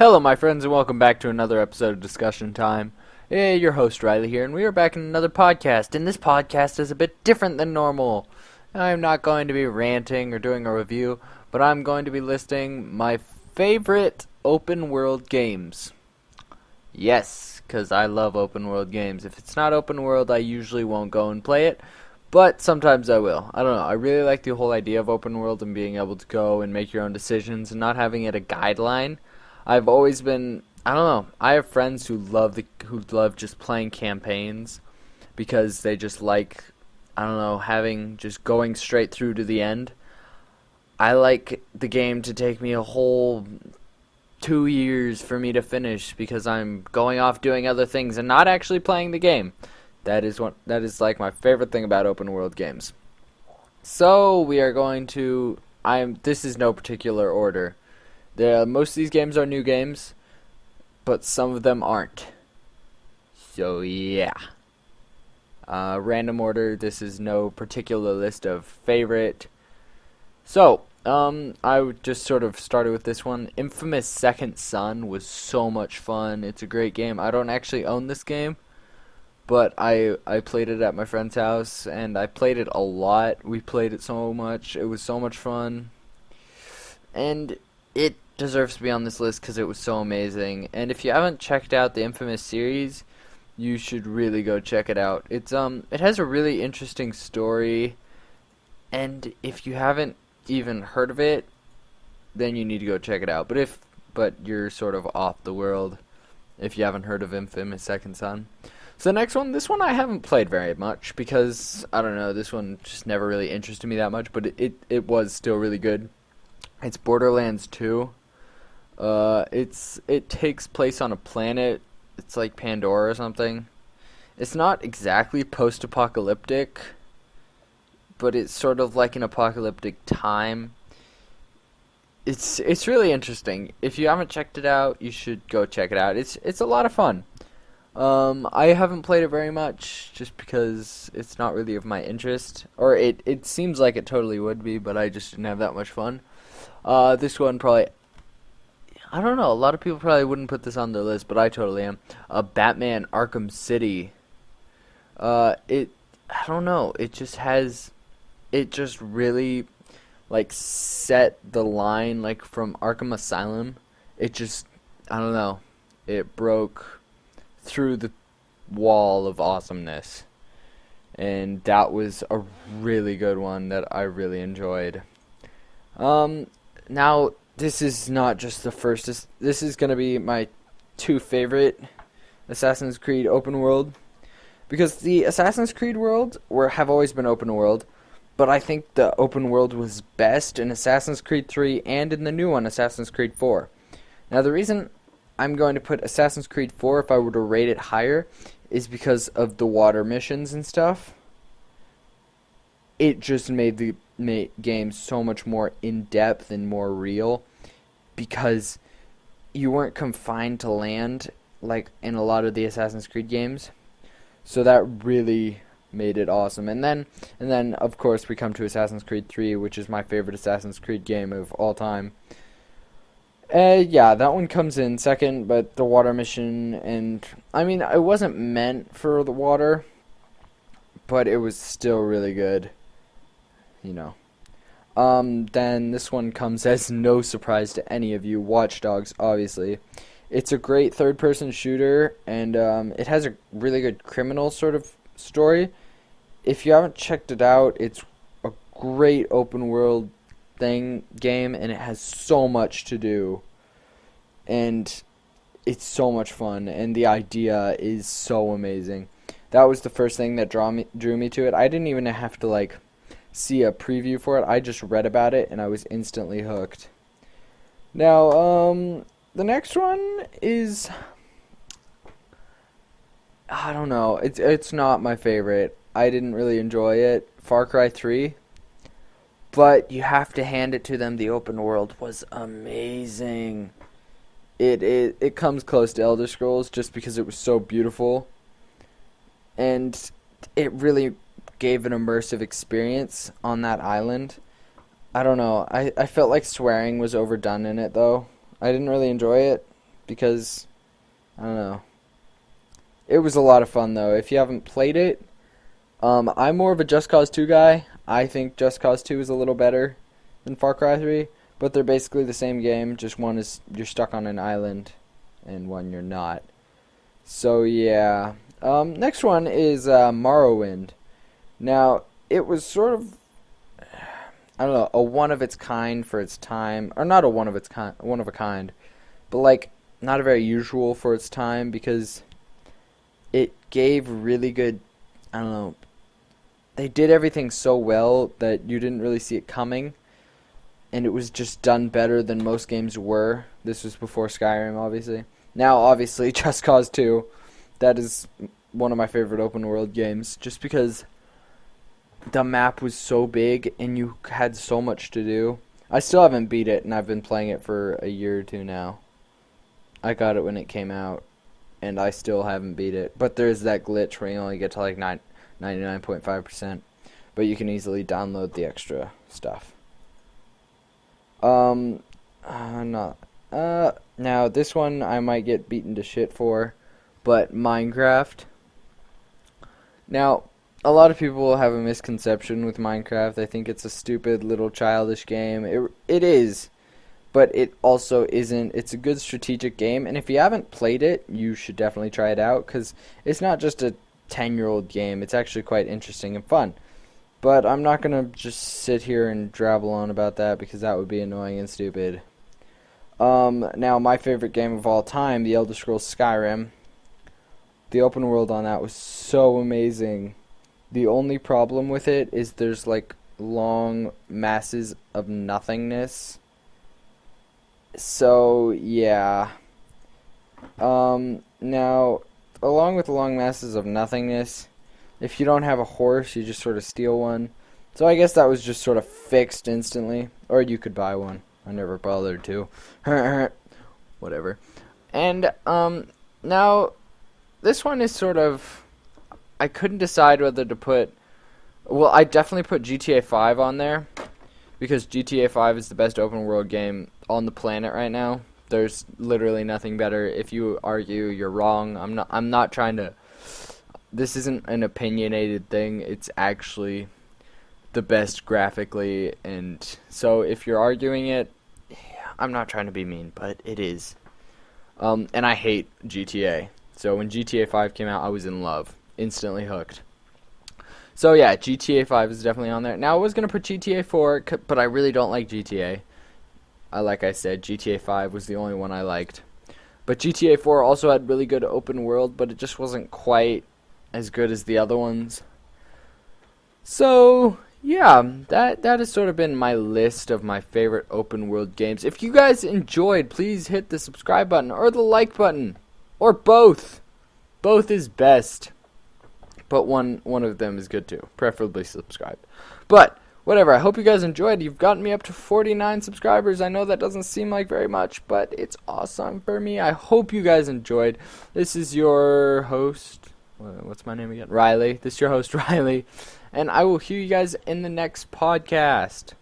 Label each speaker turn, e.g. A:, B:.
A: Hello, my friends, and welcome back to another episode of Discussion Time. Hey, your host Riley here, and we are back in another podcast. And this podcast is a bit different than normal. I'm not going to be ranting or doing a review, but I'm going to be listing my favorite open world games. Yes, because I love open world games. If it's not open world, I usually won't go and play it, but sometimes I will. I don't know. I really like the whole idea of open world and being able to go and make your own decisions and not having it a guideline. I've always been, I don't know, I have friends who love just playing campaigns because they just like, I don't know, having just going straight through to the end. I like the game to take me a whole 2 years for me to finish because I'm going off doing other things and not actually playing the game. That is like my favorite thing about open world games. So we are going to this is no particular order. Most of these games are new games, but some of them aren't. So yeah. Random order, this is no particular list of favorite. So, I would just sort of started with this one. Infamous Second Son was so much fun. It's a great game. I don't actually own this game, but I played it at my friend's house, and I played it a lot. We played it so much. It was so much fun. And it deserves to be on this list because it was so amazing. And if you haven't checked out the Infamous series, you should really go check it out. It has a really interesting story, and if you haven't even heard of it, then you need to go check it out. But you're sort of off the world if you haven't heard of Infamous Second Son. So the next one, this one I haven't played very much because I don't know, this one just never really interested me that much, but it was still really good. It's Borderlands 2. It takes place on a planet. It's like Pandora or something. It's not exactly post-apocalyptic, but it's sort of like an apocalyptic time. It's really interesting. If you haven't checked it out, you should go check it out. It's a lot of fun. I haven't played it very much just because it's not really of my interest, or it seems like it totally would be, but I just didn't have that much fun. This one probably, I don't know, a lot of people probably wouldn't put this on their list, but I totally am. Batman Arkham City. I don't know, it just really, like, set the line, like, from Arkham Asylum. I don't know, it broke through the wall of awesomeness. And that was a really good one that I really enjoyed. Now, this is not just the first. This is going to be my two favorite Assassin's Creed open world. Because the Assassin's Creed world have always been open world. But I think the open world was best in Assassin's Creed 3 and in the new one, Assassin's Creed 4. Now, the reason I'm going to put Assassin's Creed 4, if I were to rate it higher, is because of the water missions and stuff. It just made the game so much more in-depth and more real because you weren't confined to land like in a lot of the Assassin's Creed games. So that really made it awesome. And then of course we come to Assassin's Creed 3, which is my favorite Assassin's Creed game of all time. Yeah, that one comes in second, but the water mission, and I mean, it wasn't meant for the water, but it was still really good. You know. Then this one comes as no surprise to any of you. Watch Dogs, obviously. It's a great third-person shooter, and it has a really good criminal sort of story. If you haven't checked it out, it's a great open-world game, and it has so much to do. And it's so much fun, and the idea is so amazing. That was the first thing that drew me to it. I didn't even have to, like, see a preview for it. I just read about it and I was instantly hooked. Now, the next one is, I don't know, it's not my favorite. I didn't really enjoy it. Far Cry 3, but you have to hand it to them. The open world was amazing. It comes close to Elder Scrolls just because it was so beautiful, and it really gave an immersive experience on that island. I don't know. I felt like swearing was overdone in it, though. I didn't really enjoy it, because, I don't know. It was a lot of fun, though. If you haven't played it, I'm more of a Just Cause 2 guy. I think Just Cause 2 is a little better than Far Cry 3, but they're basically the same game. Just one is you're stuck on an island, and one you're not. So, yeah. Next one is Morrowind. Now, it was sort of, I don't know, a one of its kind for its time, or not a one of a kind, but like not a very usual for its time, because it gave really good, I don't know, they did everything so well that you didn't really see it coming, and it was just done better than most games were. This was before Skyrim, obviously. Now, obviously, Just Cause 2, that is one of my favorite open world games, just because the map was so big and you had so much to do. I still haven't beat it, and I've been playing it for a year or two now. I got it when it came out, and I still haven't beat it. But there's that glitch where you only get to like 99.5%, but you can easily download the extra stuff. Now this one I might get beaten to shit for, but Minecraft. Now, a lot of people have a misconception with Minecraft. They think it's a stupid little childish game. It is, but it also isn't. It's a good strategic game, and if you haven't played it, you should definitely try it out, because it's not just a 10-year-old game. It's actually quite interesting and fun. But I'm not going to just sit here and drabble on about that, because that would be annoying and stupid. Now, my favorite game of all time, The Elder Scrolls Skyrim. The open world on that was so amazing. The only problem with it is there's like long masses of nothingness. So, yeah. Now, along with the long masses of nothingness, if you don't have a horse, you just sort of steal one. So I guess that was just sort of fixed instantly. Or you could buy one. I never bothered to. Whatever. And, now, this one is sort of, I couldn't decide whether to put, well, I definitely put GTA 5 on there, because GTA 5 is the best open world game on the planet right now. There's literally nothing better. If you argue, you're wrong. I'm not trying to, this isn't an opinionated thing. It's actually the best graphically, and so if you're arguing it, I'm not trying to be mean, but it is. And I hate GTA. So when GTA 5 came out, I was in love. Instantly hooked. So yeah, GTA 5 is definitely on there. Now I was going to put GTA 4, but I really don't like GTA. Like I said, GTA 5 was the only one I liked. But GTA 4 also had really good open world, but it just wasn't quite as good as the other ones. So, yeah, that has sort of been my list of my favorite open world games. If you guys enjoyed, please hit the subscribe button or the like button, or both. Both is best. But one of them is good too. Preferably subscribe. But, whatever. I hope you guys enjoyed. You've gotten me up to 49 subscribers. I know that doesn't seem like very much, but it's awesome for me. I hope you guys enjoyed. This is your host. What's my name again? Riley. This is your host, Riley. And I will hear you guys in the next podcast.